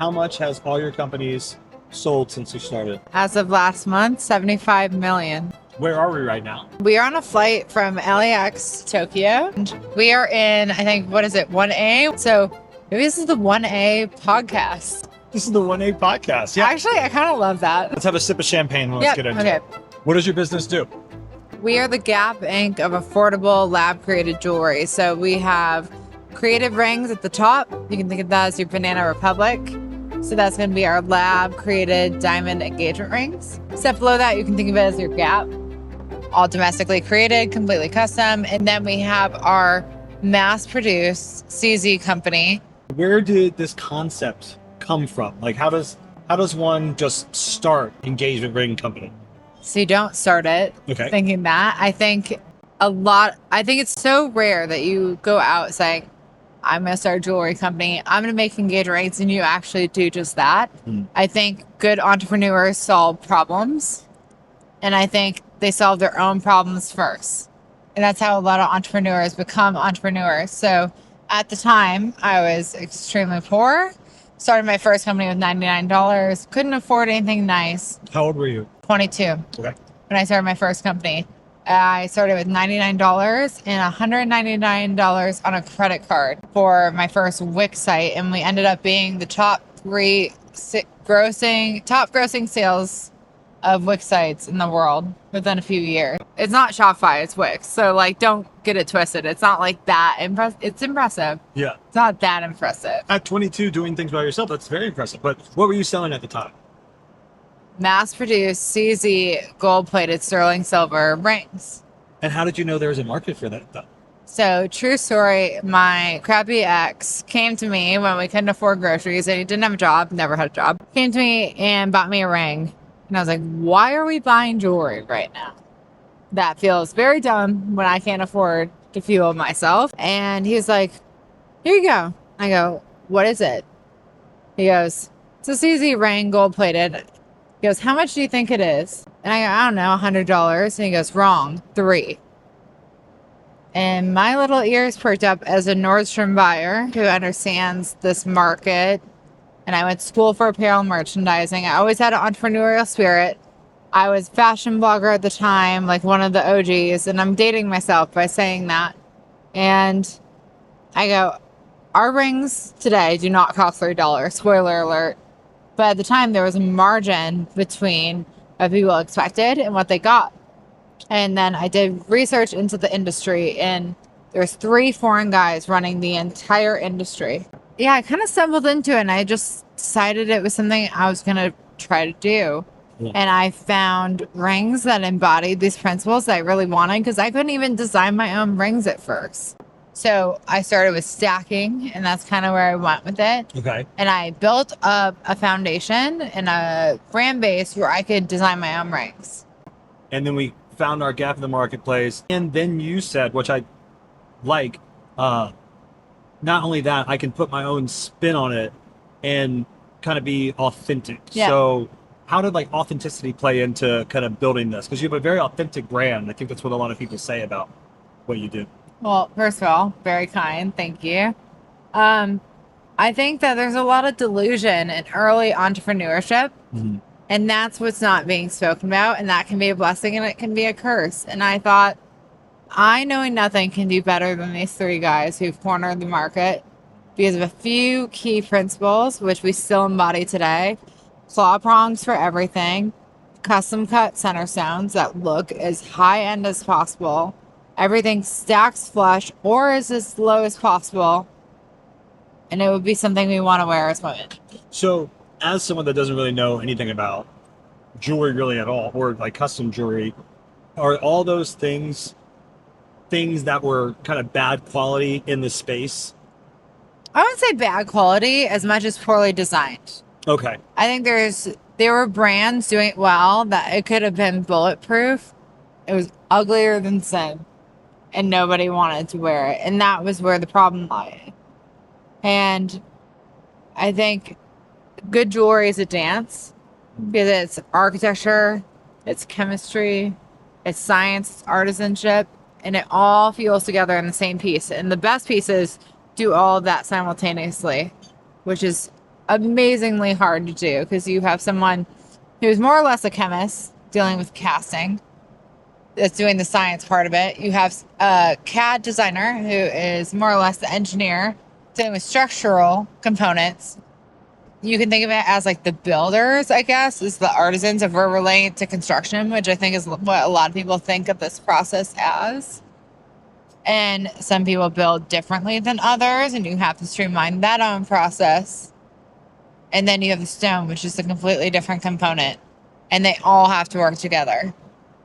how much has all your companies sold since you started? As of last month, 75 million. Where are we right now? We are on a flight from LAX to Tokyo. And we are in, I think, what is it, 1A? So maybe this is the 1A podcast. This is the 1A podcast. Yeah. Actually, I kind of love that. Let's have a sip of champagne and let's get into it. What does your business do? We are the Gap Inc. of affordable lab-created jewelry. So we have creative rings at the top. You can think of that as your Banana Republic. So that's going to be our lab-created diamond engagement rings. Step below that, you can think of it as your Gap. All domestically created, completely custom. And then we have our mass-produced CZ company. Where did this concept come from? Like, how does one just start engagement ring company? So you don't start it thinking that. I think it's so rare that you go out saying, I'm going to start a jewelry company. I'm going to make engagement rings, and you actually do just that. I think good entrepreneurs solve problems, and I think they solve their own problems first. And that's how a lot of entrepreneurs become entrepreneurs. So at the time, I was extremely poor. Started my first company with $99. Couldn't afford anything nice. How old were you? 22. Okay. When I started my first company. I started with $99 and $199 on a credit card for my first Wix site. And we ended up being the top grossing sales of Wix sites in the world within a few years. It's not Shopify, it's Wix. So like, don't get it twisted. It's not like that impressive. It's impressive. Yeah. It's not that impressive. At 22, doing things by yourself, that's very impressive. But what were you selling at the time? Mass-produced CZ gold-plated sterling silver rings. And how did you know there was a market for that though? So, true story, my crappy ex came to me when we couldn't afford groceries and he didn't have a job, never had a job. Came to me and bought me a ring. And I was like, why are we buying jewelry right now? That feels very dumb when I can't afford to fuel myself. And he was like, here you go. I go, what is it? He goes, it's a CZ ring, gold-plated. He goes, how much do you think it is? And I go, I don't know, $100. And he goes, wrong, 3. And my little ears perked up as a Nordstrom buyer who understands this market. And I went to school for apparel merchandising. I always had an entrepreneurial spirit. I was a fashion blogger at the time, like one of the OGs. And I'm dating myself by saying that. And I go, our rings today do not cost $3. Spoiler alert. But at the time, there was a margin between what people expected and what they got. And then I did research into the industry, and there's 3 foreign guys running the entire industry. Yeah, I kind of stumbled into it, and I just decided it was something I was going to try to do. Yeah. And I found rings that embodied these principles that I really wanted, because I couldn't even design my own rings at first. So I started with stacking, and that's kind of where I went with it. Okay. And I built up a foundation and a brand base where I could design my own rings. And then we found our gap in the marketplace. And then you said, which I like, not only that, I can put my own spin on it and kind of be authentic. Yeah. So how did like authenticity play into kind of building this? Because you have a very authentic brand. I think that's what a lot of people say about what you do. Well, first of all, very kind. Thank you. I think that there's a lot of delusion in early entrepreneurship, and that's what's not being spoken about, and that can be a blessing and it can be a curse. And I thought, I, knowing nothing, can do better than these 3 guys who've cornered the market because of a few key principles, which we still embody today. Claw prongs for everything, custom cut center stones that look as high-end as possible, everything stacks flush or is as low as possible. And it would be something we want to wear as women. So as someone that doesn't really know anything about jewelry really at all, or like custom jewelry, are all those things that were kind of bad quality in this space? I wouldn't say bad quality as much as poorly designed. Okay. I think there were brands doing it well that it could have been bulletproof. It was uglier than sin. And nobody wanted to wear it. And that was where the problem lay. And I think good jewelry is a dance because it's architecture, it's chemistry, it's science, it's artisanship, and it all fuels together in the same piece. And the best pieces do all of that simultaneously, which is amazingly hard to do because you have someone who's more or less a chemist dealing with casting that's doing the science part of it. You have a CAD designer who is more or less the engineer dealing with structural components. You can think of it as like the builders, I guess, is the artisans if we're relating to construction, which I think is what a lot of people think of this process as. And some people build differently than others, and you have to streamline that own process. And then you have the stone, which is a completely different component. And they all have to work together.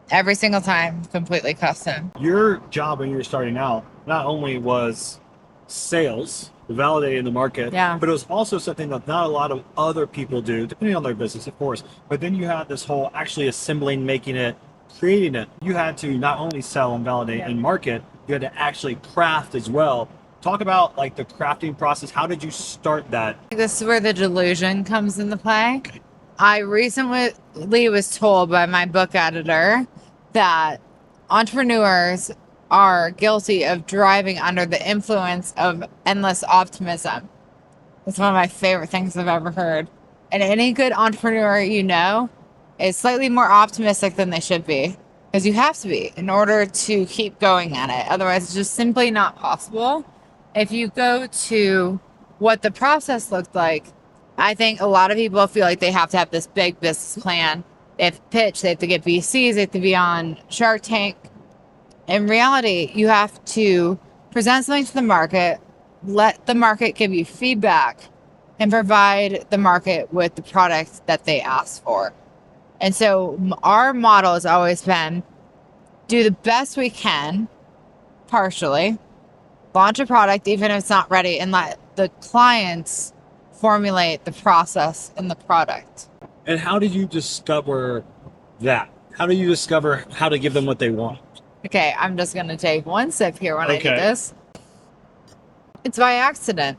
Every single time, completely custom. Your job when you were starting out not only was sales, validating the market, Yeah. but it was also something that not a lot of other people do, depending on their business, of course. But then you had this whole actually assembling, making it, creating it. You had to not only sell and validate and market, you had to actually craft as well. Talk about like the crafting process. How did you start that? This is where the delusion comes into play. I recently was told by my book editor that entrepreneurs are guilty of driving under the influence of endless optimism. It's one of my favorite things I've ever heard. And any good entrepreneur you know is slightly more optimistic than they should be. Because you have to be in order to keep going at it. Otherwise, it's just simply not possible. If you go to what the process looked like, I think a lot of people feel like they have to have this big business plan. They have to pitch, they have to get VCs, they have to be on Shark Tank. In reality, you have to present something to the market, let the market give you feedback, and provide the market with the product that they ask for. And so our model has always been do the best we can, partially, launch a product even if it's not ready, and let the clients formulate the process in the product. And how did you discover that? How do you discover how to give them what they want? Okay, I'm just going to take one sip here when I do Okay. this. It's by accident.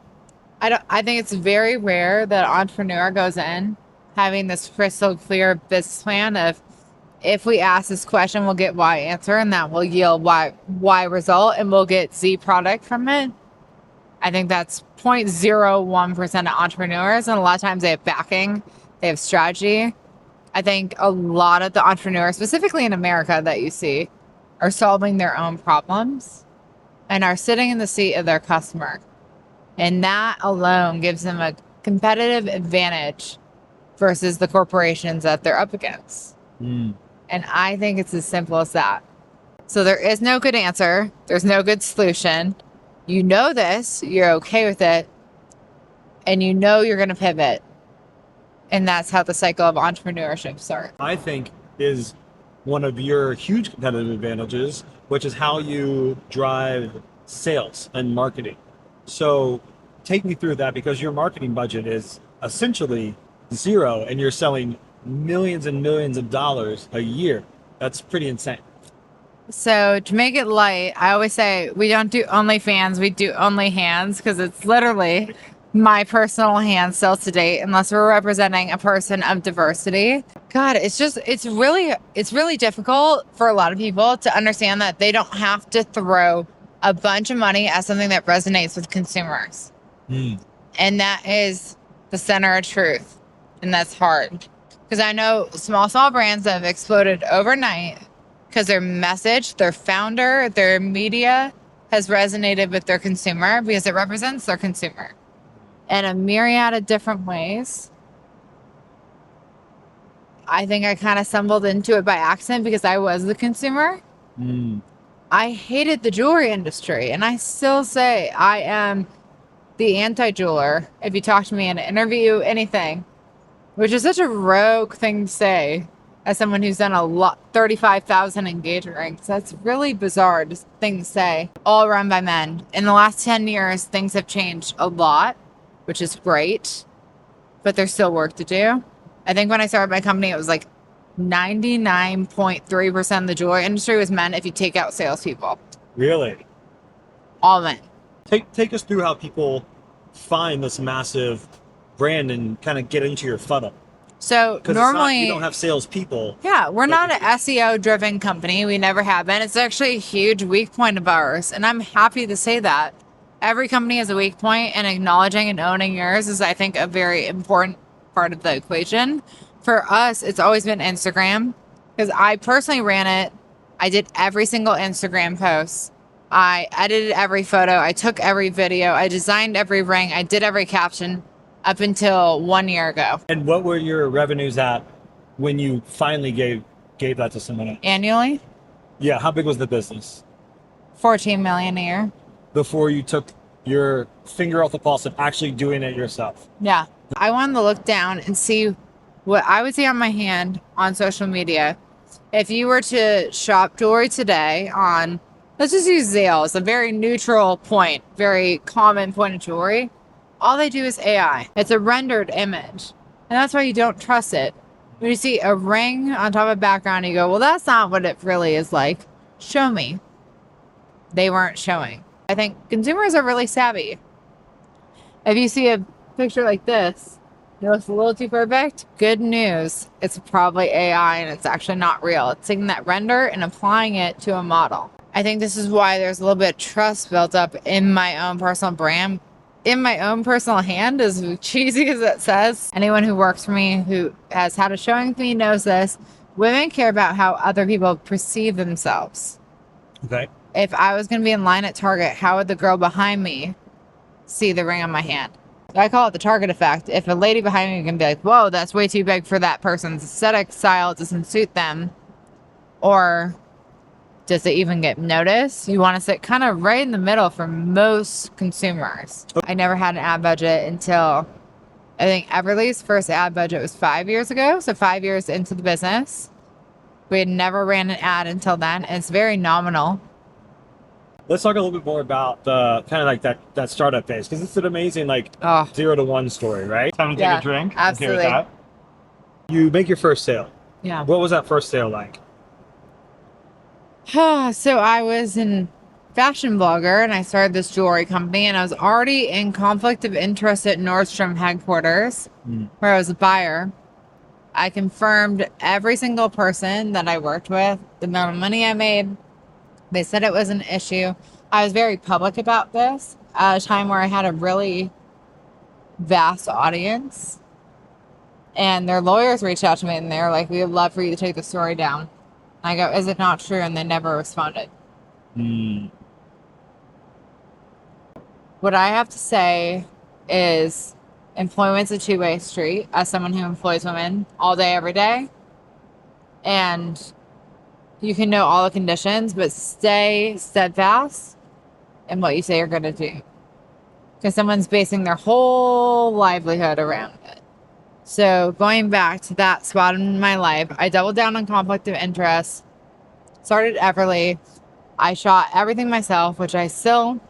I think it's very rare that an entrepreneur goes in having this crystal clear business plan of if we ask this question, we'll get Y answer, and that will yield Y result, and we'll get Z product from it. I think that's 0.01% of entrepreneurs, and a lot of times they have backing, they have strategy. I think a lot of the entrepreneurs, specifically in America that you see, are solving their own problems and are sitting in the seat of their customer. And that alone gives them a competitive advantage versus the corporations that they're up against. And I think it's as simple as that. So there is no good answer. There's no good solution. You know this, you're okay with it, and you know you're going to pivot. And that's how the cycle of entrepreneurship starts. I think is one of your huge competitive advantages, which is how you drive sales and marketing. So take me through that, because your marketing budget is essentially zero and you're selling millions and millions of dollars a year. That's pretty insane. So to make it light, I always say we don't do OnlyFans, we do only hands, because it's literally my personal hand still to date, unless we're representing a person of diversity. God, it's really difficult for a lot of people to understand that they don't have to throw a bunch of money at something that resonates with consumers. And that is the center of truth. And that's hard. Because I know small brands that have exploded overnight because their message, their founder, their media has resonated with their consumer because it represents their consumer in a myriad of different ways. I think I kind of stumbled into it by accident because I was the consumer. I hated the jewelry industry, and I still say I am the anti-jeweler. If you talk to me in an interview, anything, which is such a rogue thing to say as someone who's done a lot, 35,000 engagement rings. That's really bizarre thing to say. All run by men. In the last 10 years, things have changed a lot, which is great, but there's still work to do. I think when I started my company, it was like 99.3% of the jewelry industry was men if you take out salespeople. Really? All men. Take us through how people find this massive brand and kind of get into your funnel. So normally you don't have salespeople. Yeah, we're not an SEO driven company. We never have been. It's actually a huge weak point of ours. And I'm happy to say that Every company has a weak point, and acknowledging and owning yours is, I think, a very important part of the equation. For us, it's always been Instagram because I personally ran it. I did every single Instagram post. I edited every photo. I took every video. I designed every ring. I did every caption up until 1 year ago. And what were your revenues at when you finally gave that to someone else? Annually, Yeah, how big was the business 14 million a year. before you took your finger off the pulse of actually doing it yourself? Yeah. I wanted to look down and see what I would see on my hand on social media. If you were to shop jewelry today on, let's just use Zale as a very neutral point, very common point of jewelry, all they do is AI. It's a rendered image. And that's why you don't trust it. When you see a ring on top of a background, you go, well, that's not what it really is like. Show me. They weren't showing. I think consumers are really savvy. If you see a picture like this, it looks a little too perfect. Good news. It's probably AI and it's actually not real. It's taking that render and applying it to a model. I think this is why there's a little bit of trust built up in my own personal brand, in my own personal hand, as cheesy as it says. Anyone who works for me, who has had a showing with me, knows this. Women care about how other people perceive themselves. Okay. If I was going to be in line at Target, how would the girl behind me see the ring on my hand? I call it the Target effect. If a lady behind me can be like, whoa, that's way too big for that person's aesthetic style, it doesn't suit them. Or does it even get noticed? You want to sit kind of right in the middle for most consumers. I never had an ad budget until I think Everly's first ad budget was 5 years ago. So 5 years into the business. We had never ran an ad until then. And it's very nominal. Let's talk a little bit more about the kind of like that startup phase, because it's an amazing like 0 to 1 story, right? Time to take a drink. Absolutely. Okay with that. You make your first sale. Yeah. What was that first sale like? So I was a fashion blogger and I started this jewelry company, and I was already in conflict of interest at Nordstrom headquarters where I was a buyer. I confirmed every single person that I worked with, the amount of money I made. They said it was an issue. I was very public about this at a time where I had a really vast audience. And their lawyers reached out to me and they're like, we would love for you to take the story down. I go, is it not true? And they never responded. What I have to say is employment's a two-way street as someone who employs women all day, every day. And you can know all the conditions, but stay steadfast in what you say you're going to do. Because someone's basing their whole livelihood around it. So going back to that spot in my life, I doubled down on conflict of interest, started Everly. I shot everything myself, which I still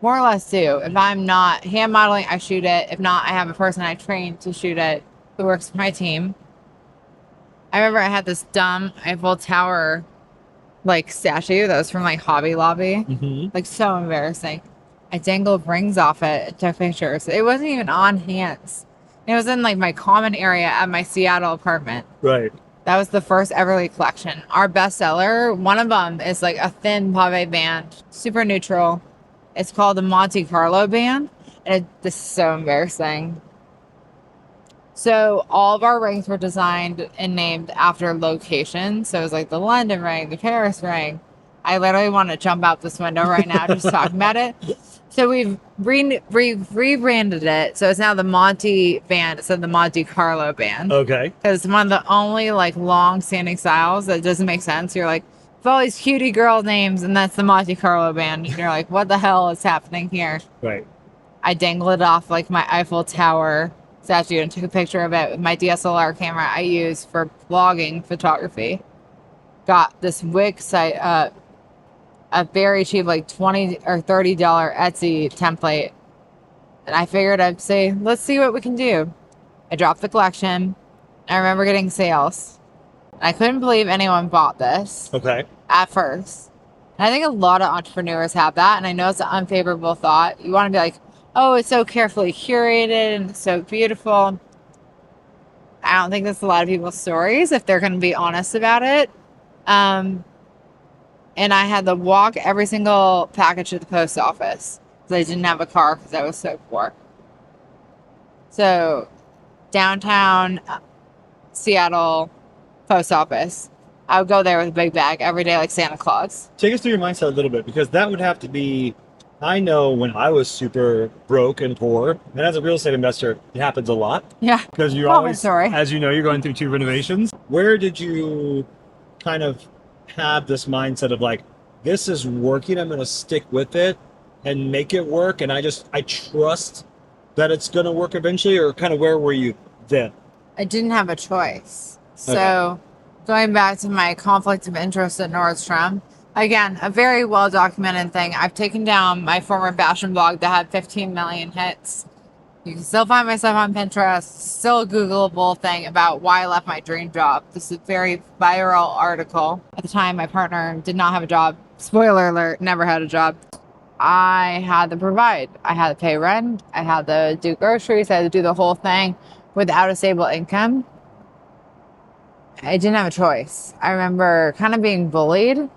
more or less do. If I'm not hand modeling, I shoot it. If not, I have a person I train to shoot it who works for my team. I remember I had this dumb Eiffel Tower like statue that was from like Hobby Lobby. Like so embarrassing. I dangled rings off it, took pictures. It wasn't even on hands. It was in like my common area at my Seattle apartment. Right. That was the first Everly collection. Our bestseller, one of them is like a thin pave band, super neutral. It's called the Monte Carlo band. And this is so embarrassing. So all of our rings were designed and named after locations. So it was like the London ring, the Paris ring. I literally want to jump out this window right now just talking about it. So we've rebranded it. So it's now the Monte band instead of the Monte Carlo band. Okay. Because it's one of the only like long-standing styles that doesn't make sense. You're like, all these cutie girl names, and that's the Monte Carlo band. And you're like, what the hell is happening here? Right. I dangled it off like my Eiffel Tower statue and took a picture of it with my DSLR camera I use for vlogging photography. Got this wig site up, a very cheap like $20 or $30 Etsy template, and I figured I'd say, let's see what we can do. I dropped the collection. I remember getting sales. I couldn't believe anyone bought this. Okay. At first. And I think a lot of entrepreneurs have that, and I know it's an unfavorable thought. You want to be like, oh, it's so carefully curated and so beautiful. I don't think that's a lot of people's stories if they're going to be honest about it. And I had to walk every single package to the post office. because I didn't have a car because I was so poor. So downtown Seattle post office. I would go there with a big bag every day like Santa Claus. Take us through your mindset a little bit, because that would have to be. I know when I was super broke and poor, and as a real estate investor, it happens a lot Yeah. because you Common always, story. as you know, you're going through 2 renovations. Where did you kind of have this mindset of like, this is working, I'm going to stick with it and make it work, and I trust that it's going to work eventually, or kind of where were you then? I didn't have a choice. So going back to my conflict of interest at Nordstrom, again, a very well documented thing. I've taken down my former fashion blog that had 15 million hits. You can still find my stuff on Pinterest, still a Googleable thing about why I left my dream job. This is a very viral article. At the time, my partner did not have a job. Spoiler alert, never had a job. I had to provide. I had to pay rent. I had to do groceries. I had to do the whole thing without a stable income. I didn't have a choice. I remember kind of being bullied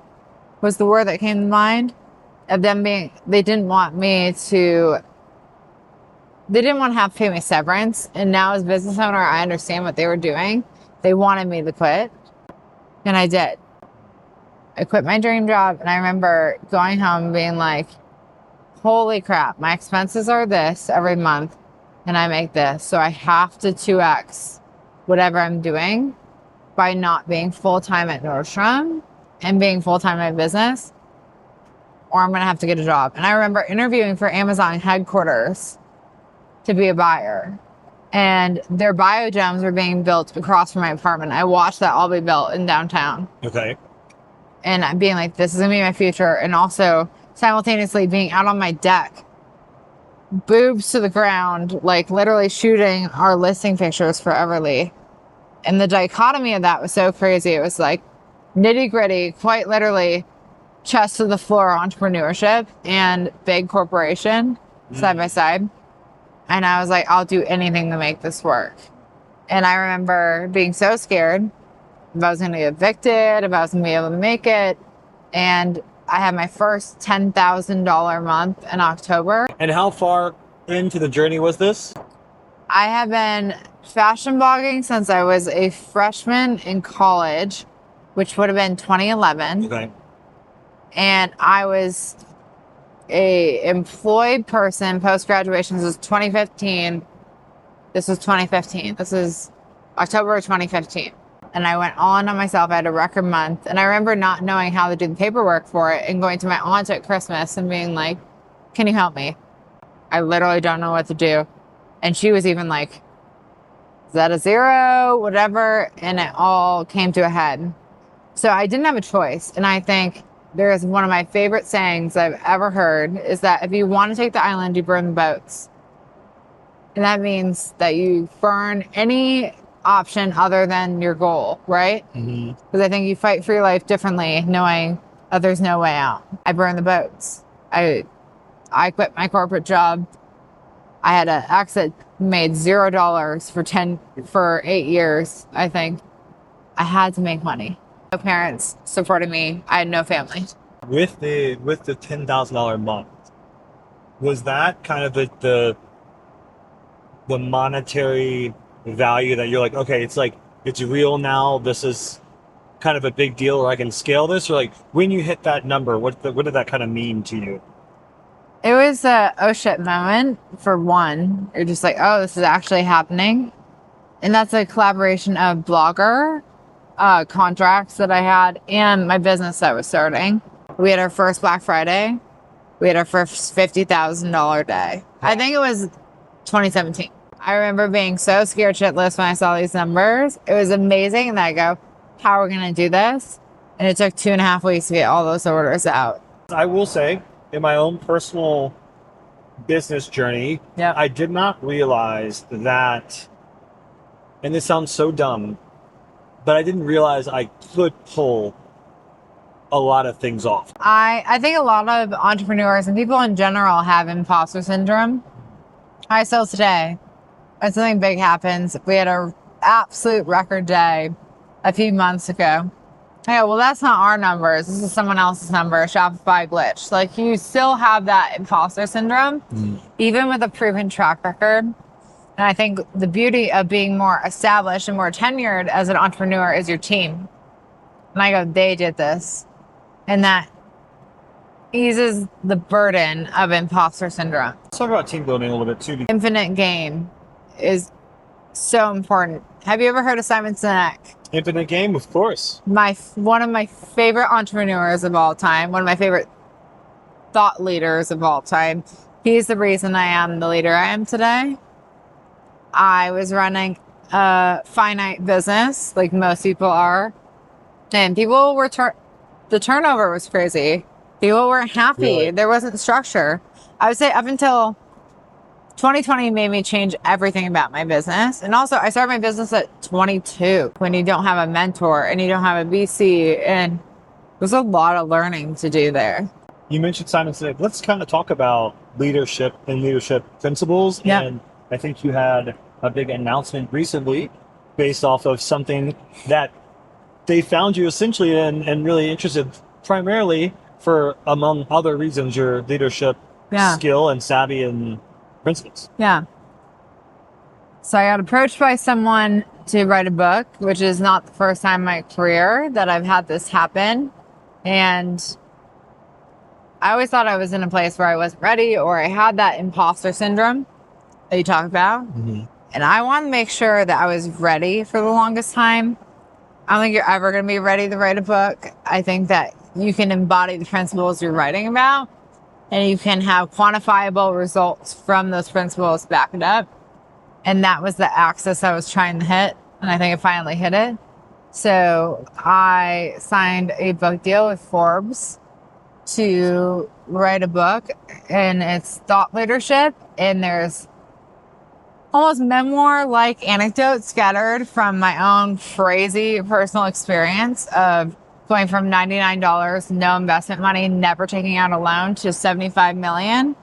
was the word that came to mind, of them being, they didn't want to have to pay me severance. And now as a business owner, I understand what they were doing. They wanted me to quit. And I did. I quit my dream job. And I remember going home and being like, holy crap, my expenses are this every month and I make this. So I have to 2x whatever I'm doing by not being full-time at Nordstrom and being full-time in my business, or I'm going to have to get a job. And I remember interviewing for Amazon headquarters to be a buyer, and their biogems were being built across from my apartment. I watched that all be built in downtown. Okay. And I'm being like, this is going to be my future. And also simultaneously being out on my deck, boobs to the ground, like literally shooting our listing pictures for Everly. And the dichotomy of that was so crazy. It was like nitty gritty, quite literally chest to the floor entrepreneurship and big corporation side by side. And I was like, I'll do anything to make this work. And I remember being so scared if I was going to get evicted, if I was going to be able to make it. And I had my first $10,000 month in October. And how far into the journey was this? I have been fashion blogging since I was a freshman in college, which would have been 2011. Okay. And I was a employed person post-graduation. This was 2015. This is October of 2015. And I went all in on myself. I had a record month. And I remember not knowing how to do the paperwork for it and going to my aunt at Christmas and being like, can you help me? I literally don't know what to do. And she was even like, is that a zero? Whatever. And it all came to a head. So I didn't have a choice. And I think there is one of my favorite sayings I've ever heard is that if you want to take the island, you burn the boats. And that means that you burn any option other than your goal, right? Because I think you fight for your life differently, knowing that there's no way out. I burned the boats. I quit my corporate job. I had an ex that made $0 for 8 years, I think. I had to make money. No parents supported me. I had no family. With the $10,000 month, was that kind of the monetary value that you're like, okay, it's real now, this is kind of a big deal, or I can scale this? Or like when you hit that number, what did that kind of mean to you? It was a oh shit moment for one. You're just like, oh, this is actually happening. And that's a collaboration of blogger contracts that I had and my business that was starting. We had our first Black Friday. We had our first $50,000 day. I think it was 2017. I remember being so scared shitless when I saw these numbers. It was amazing. And I go, how are we going to do this? And it took 2.5 weeks to get all those orders out. I will say, in my own personal business journey, I did not realize that, and this sounds so dumb, but I didn't realize I could pull a lot of things off. I think a lot of entrepreneurs and people in general have imposter syndrome. I still today. When something big happens, we had an absolute record day a few months ago. Yeah, well, that's not our numbers. This is someone else's number, Shopify glitch. Like, you still have that imposter syndrome, even with a proven track record. And I think the beauty of being more established and more tenured as an entrepreneur is your team. And I go, they did this. And that eases the burden of imposter syndrome. Let's talk about team building a little bit too. Infinite game is so important. Have you ever heard of Simon Sinek? Infinite game, of course. One of my favorite entrepreneurs of all time, one of my favorite thought leaders of all time. He's the reason I am the leader I am today. I was running a finite business, like most people are, and people were the turnover was crazy. People weren't happy. Really? There wasn't structure. I would say up until 2020 made me change everything about my business. And also, I started my business at 22 when you don't have a mentor and you don't have a VC. And there's a lot of learning to do there. You mentioned Simon Sinek. Let's kind of talk about leadership and leadership principles. Yep. And I think you had a big announcement recently based off of something that they found you essentially in and really interested primarily for, among other reasons, your leadership skill and savvy and principles. Yeah. So I got approached by someone to write a book, which is not the first time in my career that I've had this happen. And I always thought I was in a place where I wasn't ready, or I had that imposter syndrome that you talk about. Mm-hmm. And I want to make sure that I was ready for the longest time. I don't think you're ever going to be ready to write a book. I think that you can embody the principles you're writing about, and you can have quantifiable results from those principles back it up. And that was the axis I was trying to hit. And I think I finally hit it. So I signed a book deal with Forbes to write a book, and it's thought leadership. And there's almost memoir-like anecdotes scattered from my own crazy personal experience of going from $99, no investment money, never taking out a loan, to $75 million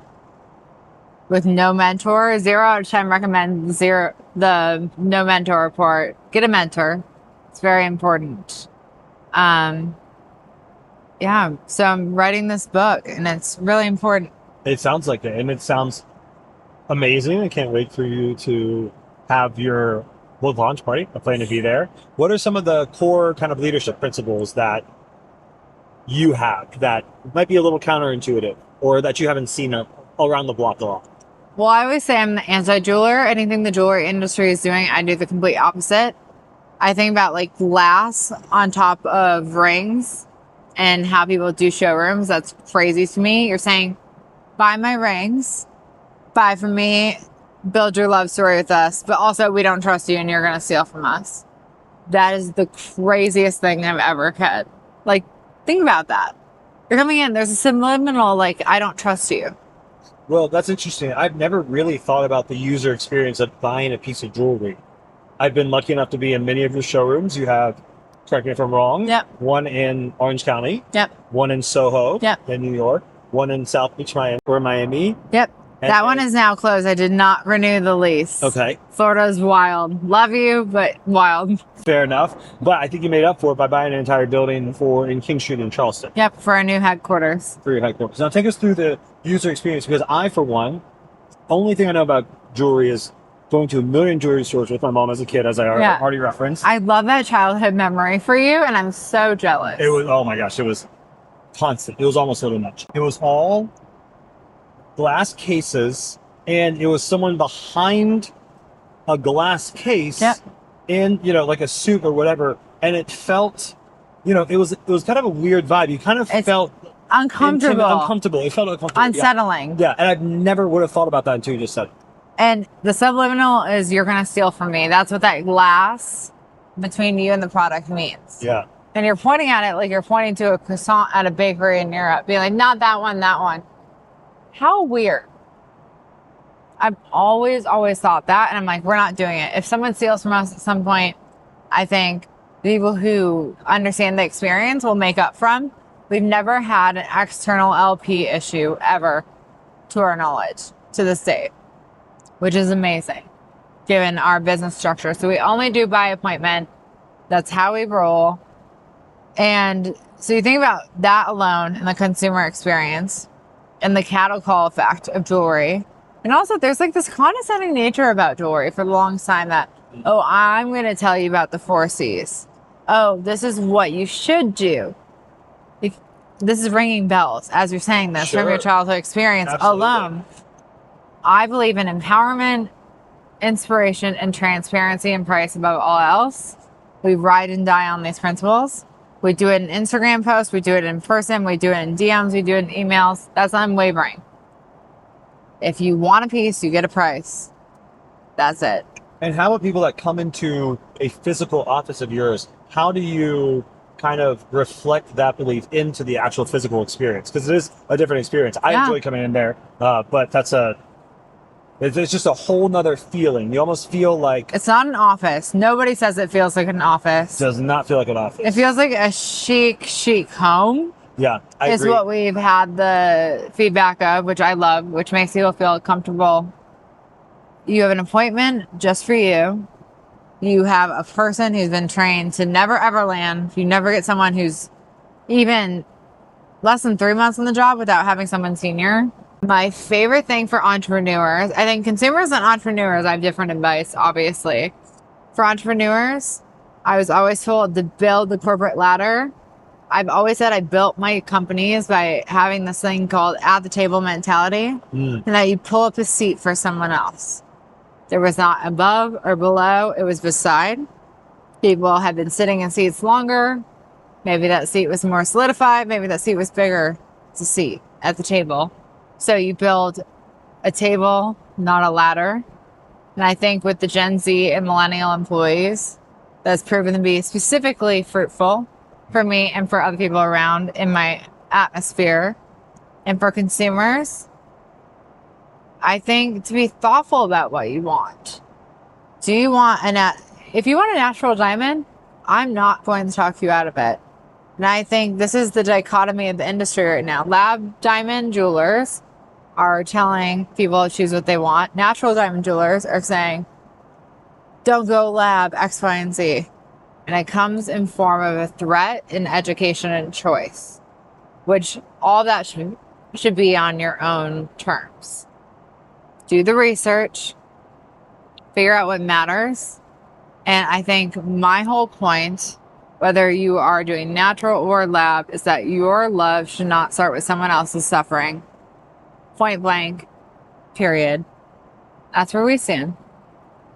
with no mentor. 0 out of 10 recommend the no mentor report. Get a mentor. It's very important. Yeah, so I'm writing this book, and it's really important. It sounds like it, and it sounds amazing. I can't wait for you to have your launch party. I plan to be there. What are some of the core kind of leadership principles that you have that might be a little counterintuitive, or that you haven't seen around the block a lot? Well, I always say I'm the anti-jeweler. Anything the jewelry industry is doing, I do the complete opposite. I think about like glass on top of rings and how people do showrooms. That's crazy to me. You're saying, buy my rings, buy from me, build your love story with us, but also we don't trust you and you're going to steal from us. That is the craziest thing I've ever had. Like, think about that. You're coming in, there's a subliminal, like, I don't trust you. Well, that's interesting. I've never really thought about the user experience of buying a piece of jewelry. I've been lucky enough to be in many of your showrooms. You have, correct me if I'm wrong, one in Orange County, one in Soho, in New York, one in South Beach, Miami. That one is now closed. I did not renew the lease. Okay. Florida's wild. Love you, but wild. Fair enough. But I think you made up for it by buying an entire building in King Street in Charleston. Yep, for our new headquarters. For your headquarters. Now take us through the user experience, because I, for one, only thing I know about jewelry is going to a million jewelry stores with my mom as a kid, as I already referenced. I love that childhood memory for you, and I'm so jealous. It was, oh my gosh, it was constant. It was almost a little much. It was all glass cases, and it was someone behind a glass case in, like a suit or whatever. And it felt, it was kind of a weird vibe. You kind of felt uncomfortable. It felt uncomfortable. Unsettling. Yeah. And I never would have thought about that until you just said it. And the subliminal is, you're going to steal from me. That's what that glass between you and the product means. Yeah. And you're pointing at it like you're pointing to a croissant at a bakery in Europe. Being like, not that one, that one. How weird. I've always thought that. And I'm like, we're not doing it. If someone steals from us at some point, I think people who understand the experience will make up from. We've never had an external LP issue ever, to our knowledge, to this date, which is amazing given our business structure. So we only do by appointment. That's how we roll. And so you think about that alone and the consumer experience and the cattle call effect of jewelry. And also there's like this condescending nature about jewelry for the long time that, oh, I'm going to tell you about the 4Cs. Oh, this is what you should do. This is ringing bells as you're saying this from your childhood experience alone. I believe in empowerment, inspiration, and transparency and price above all else. We ride and die on these principles. We do it in Instagram posts. We do it in person. We do it in DMs. We do it in emails. That's unwavering. If you want a piece, you get a price. That's it. And how about people that come into a physical office of yours? How do you kind of reflect that belief into the actual physical experience? Because it is a different experience. I enjoy coming in there, but it's just a whole nother feeling. You almost feel like... It's not an office. Nobody says it feels like an office. It does not feel like an office. It feels like a chic home. Yeah, I agree. Is what we've had the feedback of, which I love, which makes people feel comfortable. You have an appointment just for you. You have a person who's been trained to never ever land. You never get someone who's even less than 3 months on the job without having someone senior. My favorite thing for entrepreneurs, I think consumers and entrepreneurs, I have different advice, obviously. For entrepreneurs, I was always told to build the corporate ladder. I've always said I built my companies by having this thing called at the table mentality, and that you pull up a seat for someone else. There was not above or below, it was beside. People had been sitting in seats longer. Maybe that seat was more solidified. Maybe that seat was bigger. It's a seat at the table. So you build a table, not a ladder. And I think with the Gen Z and millennial employees, that's proven to be specifically fruitful for me and for other people around in my atmosphere. And for consumers, I think to be thoughtful about what you want. Do you want if you want a natural diamond, I'm not going to talk you out of it. And I think this is the dichotomy of the industry right now. Lab diamond jewelers are telling people to choose what they want. Natural diamond jewelers are saying, don't go lab X, Y, and Z. And it comes in form of a threat in education and choice, which all that should be on your own terms. Do the research, figure out what matters. And I think my whole point, whether you are doing natural or lab, is that your love should not start with someone else's suffering. Point blank, period. That's where we stand.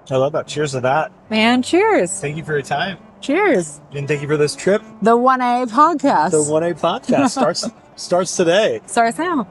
I love that. Cheers to that. Man, cheers. Thank you for your time. Cheers. And thank you for this trip. The 1A podcast. The 1A podcast starts today. Starts now.